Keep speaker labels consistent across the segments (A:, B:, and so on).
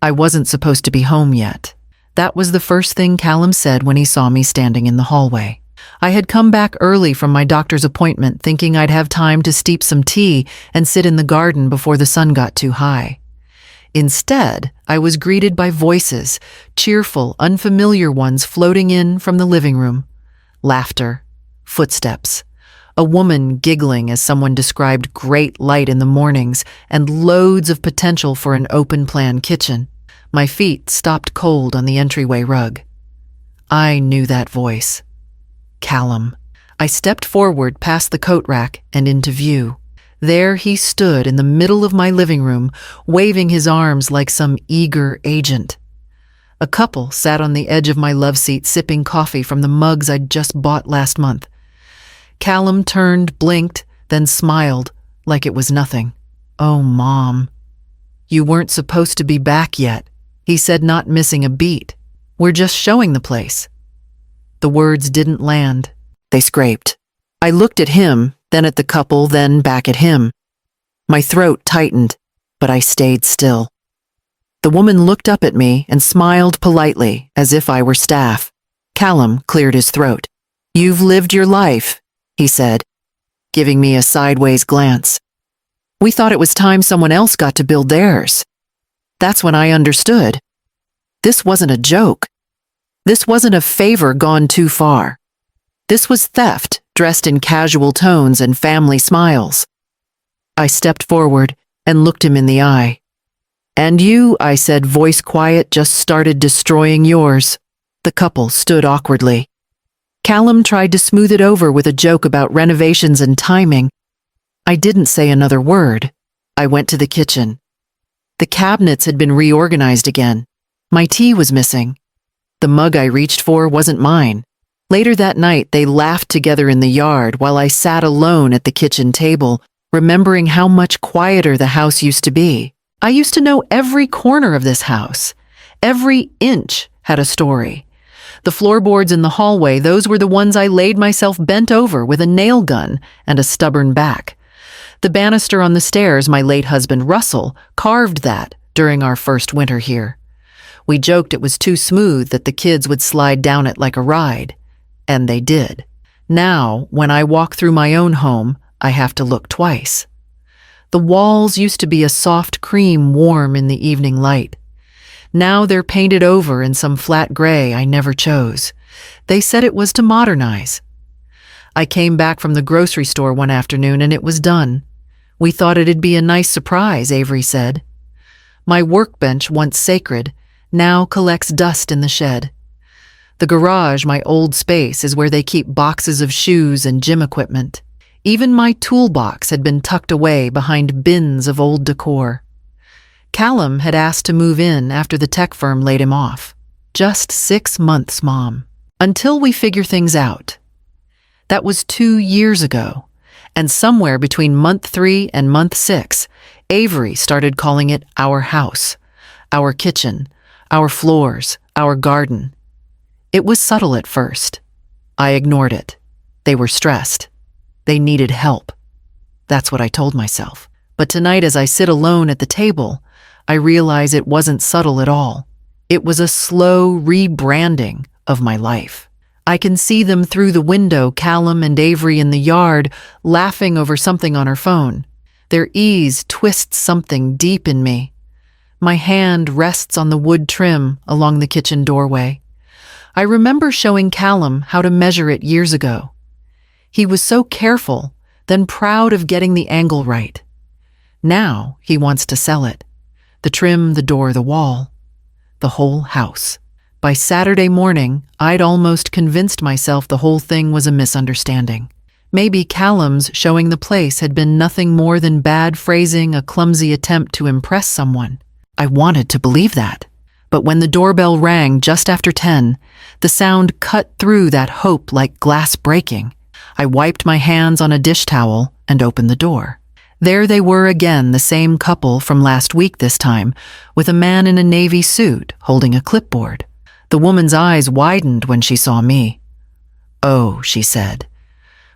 A: I wasn't supposed to be home yet. That was the first thing Callum said when he saw me standing in the hallway. I had come back early from my doctor's appointment thinking I'd have time to steep some tea and sit in the garden before the sun got too high. Instead, I was greeted by voices, cheerful, unfamiliar ones floating in from the living room. Laughter, footsteps, a woman giggling as someone described great light in the mornings and loads of potential for an open-plan kitchen. My feet stopped cold on the entryway rug. I knew that voice. Callum. I stepped forward past the coat rack and into view. There he stood in the middle of my living room, waving his arms like some eager agent. A couple sat on the edge of my love seat sipping coffee from the mugs I'd just bought last month. Callum turned, blinked, then smiled like it was nothing. "Oh, Mom. You weren't supposed to be back yet," he said, not missing a beat. "We're just showing the place." The words didn't land. They scraped. I looked at him, then at the couple, then back at him. My throat tightened, but I stayed still. The woman looked up at me and smiled politely, as if I were staff. Callum cleared his throat. "You've lived your life," he said, giving me a sideways glance. "We thought it was time someone else got to build theirs." That's when I understood. This wasn't a joke. This wasn't a favor gone too far. This was theft, dressed in casual tones and family smiles. I stepped forward and looked him in the eye. "And you," I said, voice quiet, "just started destroying yours." The couple stood awkwardly. Callum tried to smooth it over with a joke about renovations and timing. I didn't say another word. I went to the kitchen. The cabinets had been reorganized again. My tea was missing. The mug I reached for wasn't mine. Later that night, they laughed together in the yard while I sat alone at the kitchen table, remembering how much quieter the house used to be. I used to know every corner of this house. Every inch had a story. The floorboards in the hallway, those were the ones I laid myself bent over with a nail gun and a stubborn back. The banister on the stairs, my late husband Russell carved that during our first winter here. We joked it was too smooth that the kids would slide down it like a ride. And they did. Now, when I walk through my own home, I have to look twice. The walls used to be a soft cream warm in the evening light. Now they're painted over in some flat gray I never chose. They said it was to modernize. I came back from the grocery store one afternoon and it was done. "We thought it'd be a nice surprise," Avery said. My workbench, once sacred, now collects dust in the shed. The garage, my old space, is where they keep boxes of shoes and gym equipment. Even my toolbox had been tucked away behind bins of old decor. Callum had asked to move in after the tech firm laid him off. "Just 6 months, Mom. Until we figure things out." That was 2 years ago, and somewhere between month 3 and month 6, Avery started calling it our house, our kitchen, our floors, our garden. It was subtle at first. I ignored it. They were stressed. They needed help. That's what I told myself. But tonight, as I sit alone at the table, I realize it wasn't subtle at all. It was a slow rebranding of my life. I can see them through the window, Callum and Avery in the yard, laughing over something on her phone. Their ease twists something deep in me. My hand rests on the wood trim along the kitchen doorway. I remember showing Callum how to measure it years ago. He was so careful, then proud of getting the angle right. Now he wants to sell it. The trim, the door, the wall, the whole house. By Saturday morning, I'd almost convinced myself the whole thing was a misunderstanding. Maybe Callum's showing the place had been nothing more than bad phrasing, a clumsy attempt to impress someone. I wanted to believe that. But when the doorbell rang just after 10, the sound cut through that hope like glass breaking. I wiped my hands on a dish towel and opened the door. There they were again, the same couple from last week this time, with a man in a navy suit holding a clipboard. The woman's eyes widened when she saw me. "Oh," she said.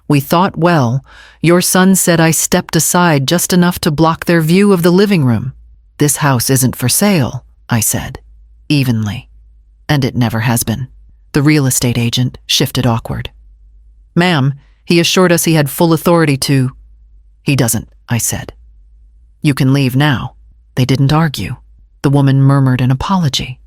A: "We thought well. Your son said I stepped aside just enough to block their view of the living room. This house isn't for sale, I said, evenly. And it never has been. The real estate agent shifted awkward. Ma'am, he assured us he had full authority to— He doesn't, I said. You can leave now. They didn't argue. The woman murmured an apology.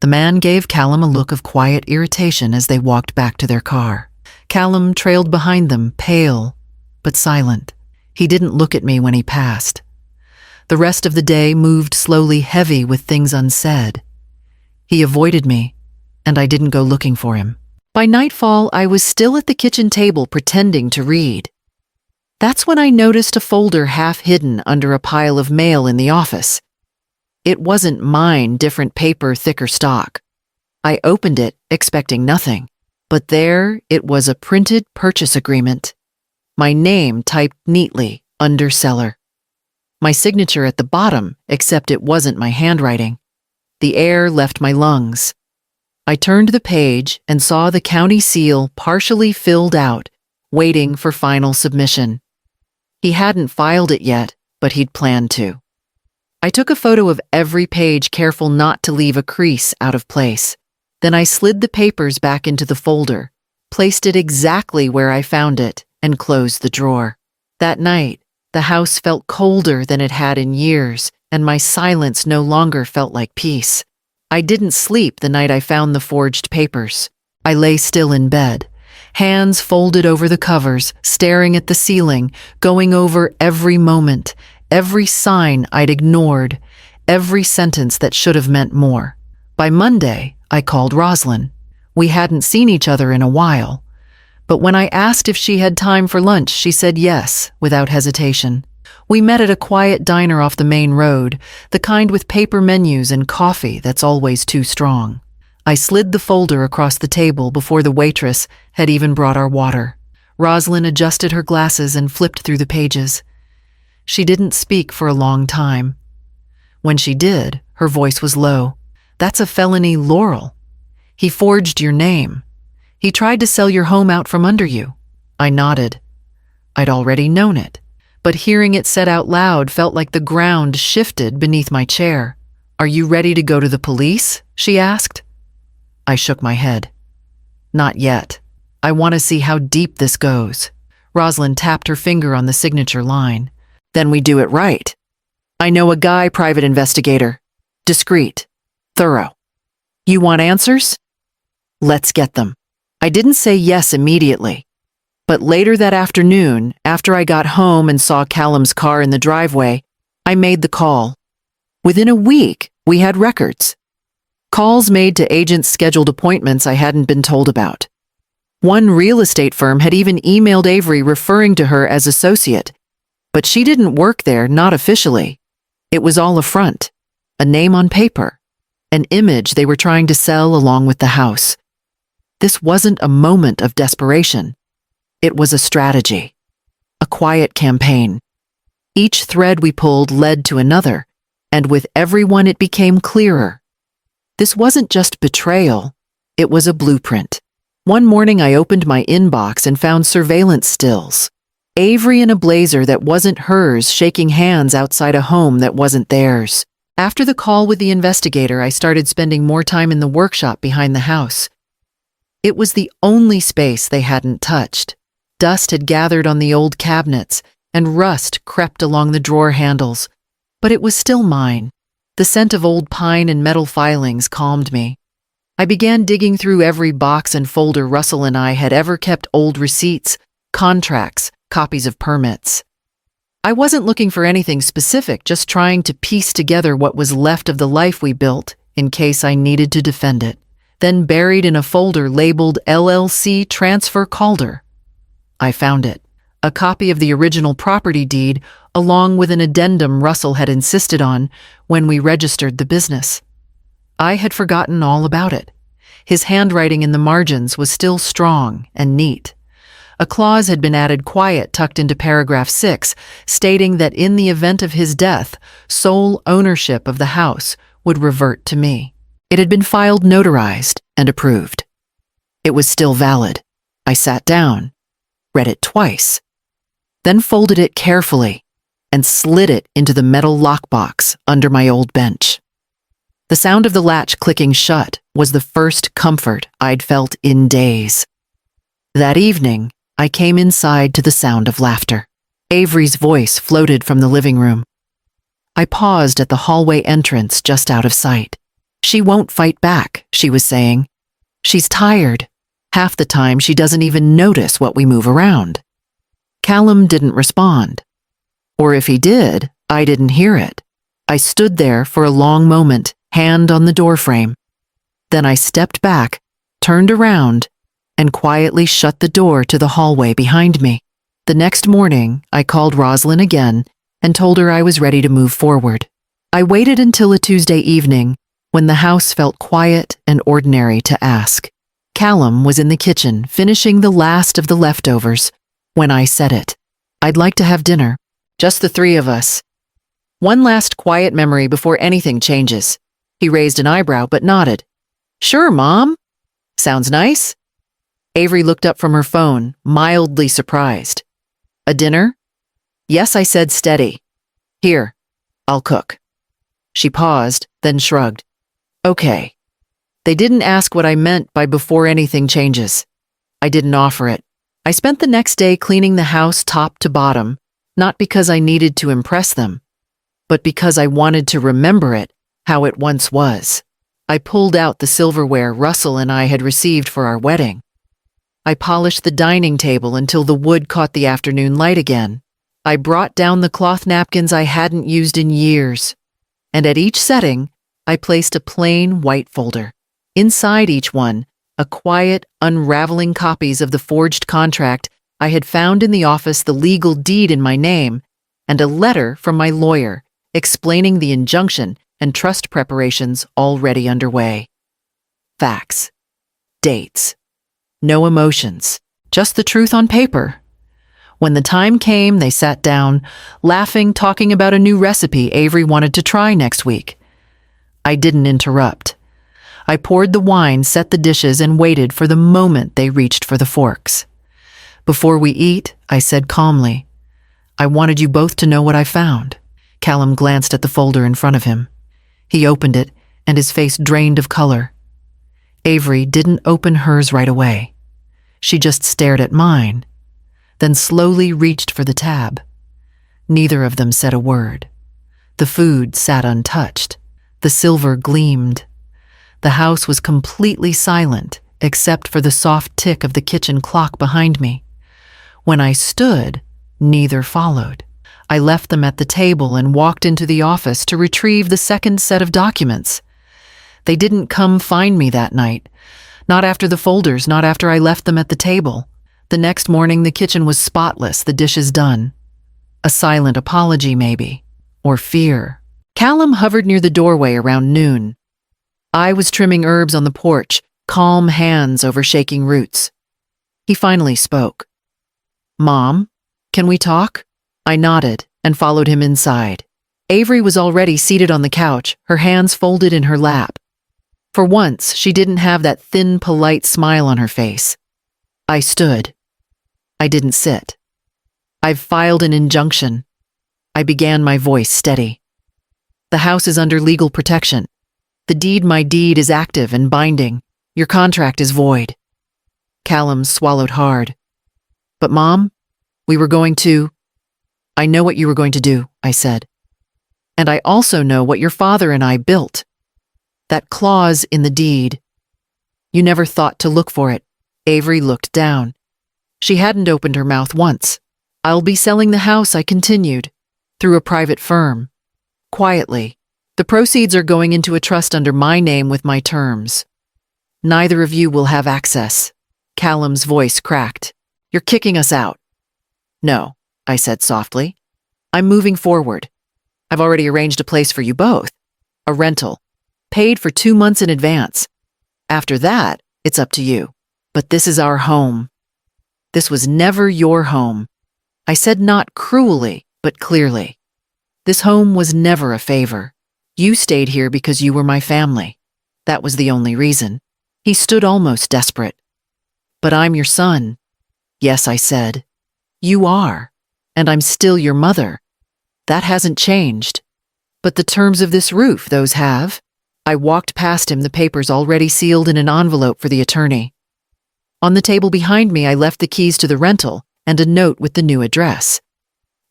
A: The man gave Callum a look of quiet irritation as they walked back to their car. Callum trailed behind them, pale but silent. He didn't look at me when he passed. The rest of the day moved slowly, heavy with things unsaid. He avoided me, and I didn't go looking for him. By nightfall, I was still at the kitchen table pretending to read. That's when I noticed a folder half hidden under a pile of mail in the office. It wasn't mine, different paper, thicker stock. I opened it, expecting nothing. But there it was, a printed purchase agreement. My name typed neatly, under seller. My signature at the bottom, except it wasn't my handwriting. The air left my lungs. I turned the page and saw the county seal partially filled out, waiting for final submission. He hadn't filed it yet, but he'd planned to. I took a photo of every page, careful not to leave a crease out of place. Then I slid the papers back into the folder, placed it exactly where I found it, and closed the drawer. That night, the house felt colder than it had in years, and my silence no longer felt like peace. I didn't sleep the night I found the forged papers. I lay still in bed, hands folded over the covers, staring at the ceiling, going over every moment, every sign I'd ignored, every sentence that should have meant more. By Monday, I called Roslyn. We hadn't seen each other in a while, but when I asked if she had time for lunch, she said yes, without hesitation. We met at a quiet diner off the main road, the kind with paper menus and coffee that's always too strong. I slid the folder across the table before the waitress had even brought our water. Roslyn adjusted her glasses and flipped through the pages. She didn't speak for a long time. When she did, her voice was low. That's a felony, Laurel. He forged your name. He tried to sell your home out from under you. I nodded. I'd already known it, but hearing it said out loud felt like the ground shifted beneath my chair. Are you ready to go to the police? She asked. I shook my head. Not yet. I want to see how deep this goes. Roslyn tapped her finger on the signature line. Then we do it right. I know a guy, private investigator. Discreet. Thorough. You want answers? Let's get them. I didn't say yes immediately. But later that afternoon, after I got home and saw Callum's car in the driveway, I made the call. Within a week, we had records. Calls made to agents' scheduled appointments I hadn't been told about. One real estate firm had even emailed Avery referring to her as associate. But she didn't work there, not officially. It was all a front, a name on paper, an image they were trying to sell along with the house. This wasn't a moment of desperation. It was a strategy, a quiet campaign. Each thread we pulled led to another, and with every one it became clearer. This wasn't just betrayal, it was a blueprint. One morning I opened my inbox and found surveillance stills. Avery in a blazer that wasn't hers, shaking hands outside a home that wasn't theirs. After the call with the investigator, I started spending more time in the workshop behind the house. It was the only space they hadn't touched. Dust had gathered on the old cabinets, and rust crept along the drawer handles. But it was still mine. The scent of old pine and metal filings calmed me. I began digging through every box and folder Russell and I had ever kept: old receipts, contracts, copies of permits. I wasn't looking for anything specific, just trying to piece together what was left of the life we built in case I needed to defend it. Then buried in a folder labeled LLC Transfer Calder, I found it, a copy of the original property deed along with an addendum Russell had insisted on when we registered the business. I had forgotten all about it. His handwriting in the margins was still strong and neat. A clause had been added, quiet, tucked into paragraph 6, stating that in the event of his death, sole ownership of the house would revert to me. It had been filed, notarized, and approved. It was still valid. I sat down, read it twice, then folded it carefully and slid it into the metal lockbox under my old bench. The sound of the latch clicking shut was the first comfort I'd felt in days. That evening, I came inside to the sound of laughter. Avery's voice floated from the living room. I paused at the hallway entrance just out of sight. "She won't fight back," she was saying. "She's tired. Half the time she doesn't even notice what we move around." Callum didn't respond. Or if he did, I didn't hear it. I stood there for a long moment, hand on the doorframe. Then I stepped back, turned around, and quietly shut the door to the hallway behind me. The next morning, I called Roslyn again and told her I was ready to move forward. I waited until a Tuesday evening, when the house felt quiet and ordinary, to ask. Callum was in the kitchen, finishing the last of the leftovers, when I said it. "I'd like to have dinner. Just the three of us. One last quiet memory before anything changes." He raised an eyebrow but nodded. "Sure, Mom. Sounds nice." Avery looked up from her phone, mildly surprised. "A dinner?" "Yes," I said, steady. "Here, I'll cook." She paused, then shrugged. "Okay." They didn't ask what I meant by "before anything changes." I didn't offer it. I spent the next day cleaning the house top to bottom, not because I needed to impress them, but because I wanted to remember it how it once was. I pulled out the silverware Russell and I had received for our wedding. I polished the dining table until the wood caught the afternoon light again. I brought down the cloth napkins I hadn't used in years, and at each setting, I placed a plain white folder. Inside each one, a quiet, unraveling copies of the forged contract I had found in the office, the legal deed in my name, and a letter from my lawyer explaining the injunction and trust preparations already underway. Facts. Dates. No emotions. Just the truth on paper. When the time came, they sat down, laughing, talking about a new recipe Avery wanted to try next week. I didn't interrupt. I poured the wine, set the dishes, and waited for the moment they reached for the forks. "Before we eat," I said calmly, "I wanted you both to know what I found." Callum glanced at the folder in front of him. He opened it, and his face drained of color. Avery didn't open hers right away. She just stared at mine, then slowly reached for the tab. Neither of them said a word. The food sat untouched. The silver gleamed. The house was completely silent, except for the soft tick of the kitchen clock behind me. When I stood, neither followed. I left them at the table and walked into the office to retrieve the second set of documents. They didn't come find me that night. Not after the folders, not after I left them at the table. The next morning, the kitchen was spotless, the dishes done. A silent apology, maybe. Or fear. Callum hovered near the doorway around noon. I was trimming herbs on the porch, calm hands over shaking roots. He finally spoke. "Mom, can we talk?" I nodded and followed him inside. Avery was already seated on the couch, her hands folded in her lap. For once, she didn't have that thin, polite smile on her face. I stood. I didn't sit. "I've filed an injunction." I began, my voice steady. "The house is under legal protection. The deed, my deed, is active and binding. Your contract is void." Callum swallowed hard. "But Mom, we were going to—" "I know what you were going to do," I said. "And I also know what your father and I built. That clause in the deed. You never thought to look for it." Avery looked down. She hadn't opened her mouth once. "I'll be selling the house," I continued, "through a private firm. Quietly. The proceeds are going into a trust under my name with my terms. Neither of you will have access." Callum's voice cracked. "You're kicking us out." "No," I said softly. "I'm moving forward. I've already arranged a place for you both. A rental. Paid for 2 months in advance. After that, it's up to you. But this is our home. This was never your home." I said, not cruelly, but clearly. "This home was never a favor. You stayed here because you were my family. That was the only reason." He stood almost desperate. "But I'm your son." "Yes," I said. "You are. And I'm still your mother. That hasn't changed. But the terms of this roof, those have." I walked past him, the papers already sealed in an envelope for the attorney. On the table behind me, I left the keys to the rental and a note with the new address.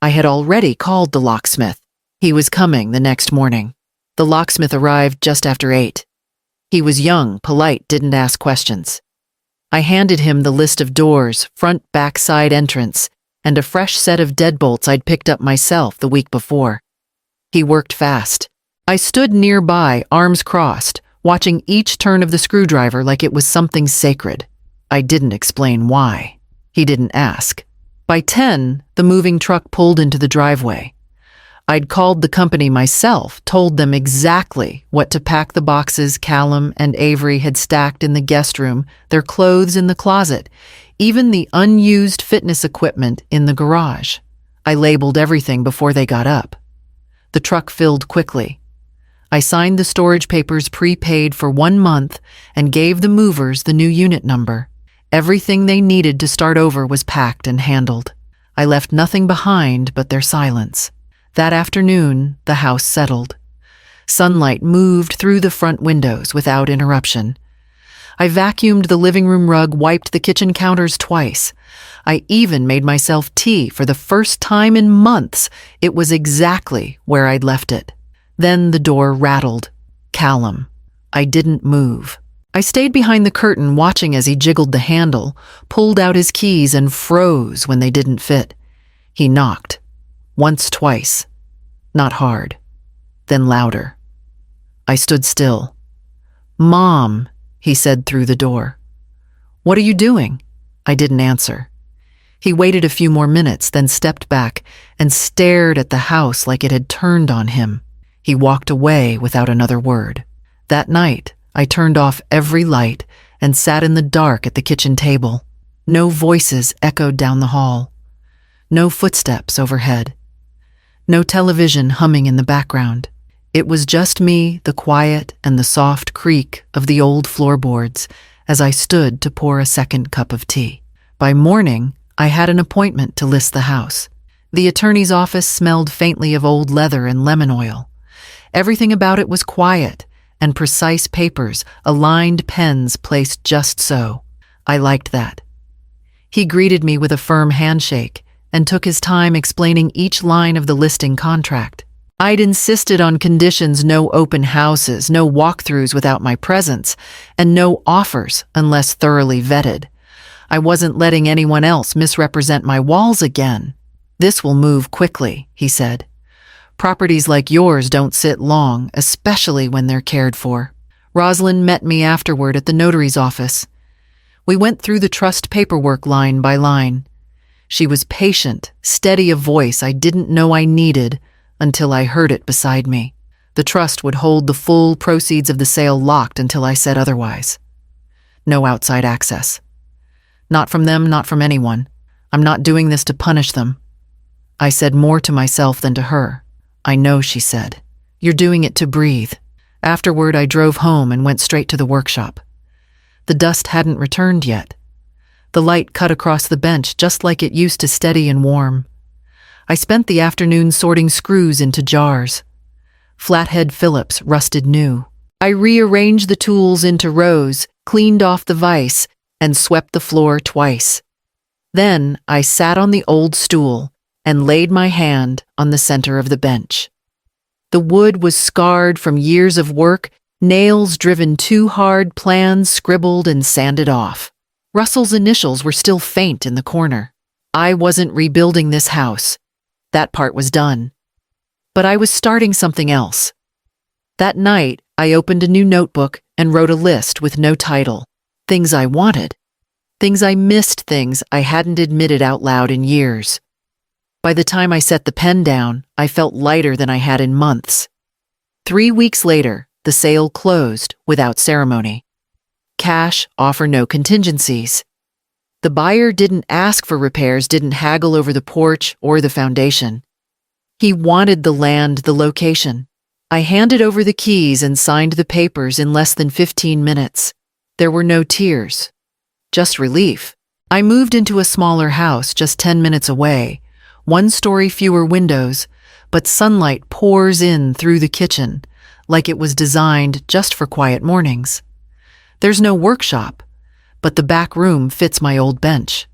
A: I had already called the locksmith. He was coming the next morning. The locksmith arrived just after 8. He was young, polite, didn't ask questions. I handed him the list of doors, front, back, side entrance, and a fresh set of deadbolts I'd picked up myself the week before. He worked fast. I stood nearby, arms crossed, watching each turn of the screwdriver like it was something sacred. I didn't explain why. He didn't ask. By 10, the moving truck pulled into the driveway. I'd called the company myself, told them exactly what to pack the boxes Callum and Avery had stacked in the guest room, their clothes in the closet, even the unused fitness equipment in the garage. I labeled everything before they got up. The truck filled quickly. I signed the storage papers prepaid for 1 month and gave the movers the new unit number. Everything they needed to start over was packed and handled. I left nothing behind but their silence. That afternoon, the house settled. Sunlight moved through the front windows without interruption. I vacuumed the living room rug, wiped the kitchen counters twice. I even made myself tea for the first time in months. It was exactly where I'd left it. Then the door rattled. Callum. I didn't move. I stayed behind the curtain watching as he jiggled the handle, pulled out his keys, and froze when they didn't fit. He knocked. Once, twice. Not hard. Then louder. I stood still. "Mom," he said through the door. "What are you doing?" I didn't answer. He waited a few more minutes, then stepped back and stared at the house like it had turned on him. He walked away without another word. That night, I turned off every light and sat in the dark at the kitchen table. No voices echoed down the hall. No footsteps overhead. No television humming in the background. It was just me, the quiet, and the soft creak of the old floorboards as I stood to pour a second cup of tea. By morning, I had an appointment to list the house. The attorney's office smelled faintly of old leather and lemon oil. Everything about it was quiet, and precise papers, aligned pens placed just so. I liked that. He greeted me with a firm handshake and took his time explaining each line of the listing contract. I'd insisted on conditions: no open houses, no walkthroughs without my presence, and no offers unless thoroughly vetted. I wasn't letting anyone else misrepresent my walls again. "This will move quickly," he said. "Properties like yours don't sit long, especially when they're cared for." Rosalind met me afterward at the notary's office. We went through the trust paperwork line by line. She was patient, steady of voice I didn't know I needed until I heard it beside me. The trust would hold the full proceeds of the sale locked until I said otherwise. No outside access. Not from them, not from anyone. I'm not doing this to punish them. I said more to myself than to her. "I know," she said. "You're doing it to breathe." Afterward, I drove home and went straight to the workshop. The dust hadn't returned yet. The light cut across the bench just like it used to, steady and warm. I spent the afternoon sorting screws into jars. Flathead Phillips rusted new. I rearranged the tools into rows, cleaned off the vise, and swept the floor twice. Then I sat on the old stool and laid my hand on the center of the bench. The wood was scarred from years of work, nails driven too hard, plans scribbled and sanded off. Russell's initials were still faint in the corner. I wasn't rebuilding this house. That part was done. But I was starting something else. That night, I opened a new notebook and wrote a list with no title. Things I wanted. Things I missed, things I hadn't admitted out loud in years. By the time I set the pen down, I felt lighter than I had in months. 3 weeks later, the sale closed without ceremony. Cash, offer, no contingencies. The buyer didn't ask for repairs, didn't haggle over the porch or the foundation. He wanted the land, the location. I handed over the keys and signed the papers in less than 15 minutes. There were no tears, just relief. I moved into a smaller house just 10 minutes away, 1 story fewer windows, but sunlight pours in through the kitchen, like it was designed just for quiet mornings. There's no workshop, but the back room fits my old bench.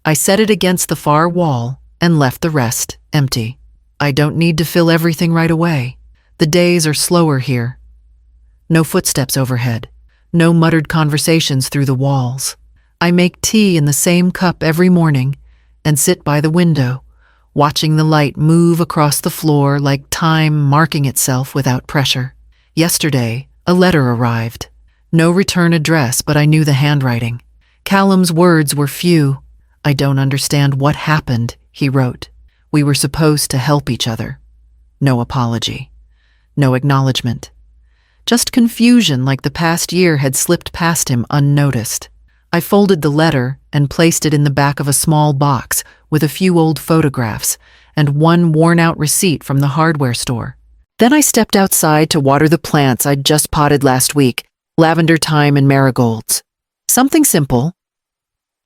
A: I set it against the far wall and left the rest empty. I don't need to fill everything right away. The days are slower here. No footsteps overhead. No muttered conversations through the walls. I make tea in the same cup every morning and sit by the window, watching the light move across the floor like time marking itself without pressure. Yesterday, a letter arrived. No return address, but I knew the handwriting. Callum's words were few. "I don't understand what happened," he wrote. "We were supposed to help each other." No apology. No acknowledgement. Just confusion, like the past year had slipped past him unnoticed. I folded the letter and placed it in the back of a small box with a few old photographs and one worn-out receipt from the hardware store. Then I stepped outside to water the plants I'd just potted last week, lavender, thyme, and marigolds. Something simple.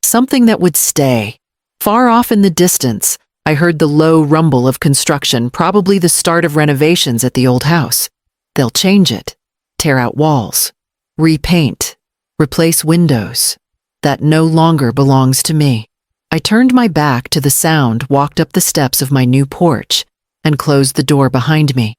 A: Something that would stay. Far off in the distance, I heard the low rumble of construction, probably the start of renovations at the old house. They'll change it. Tear out walls, repaint, replace windows. That no longer belongs to me. I turned my back to the sound, walked up the steps of my new porch, and closed the door behind me.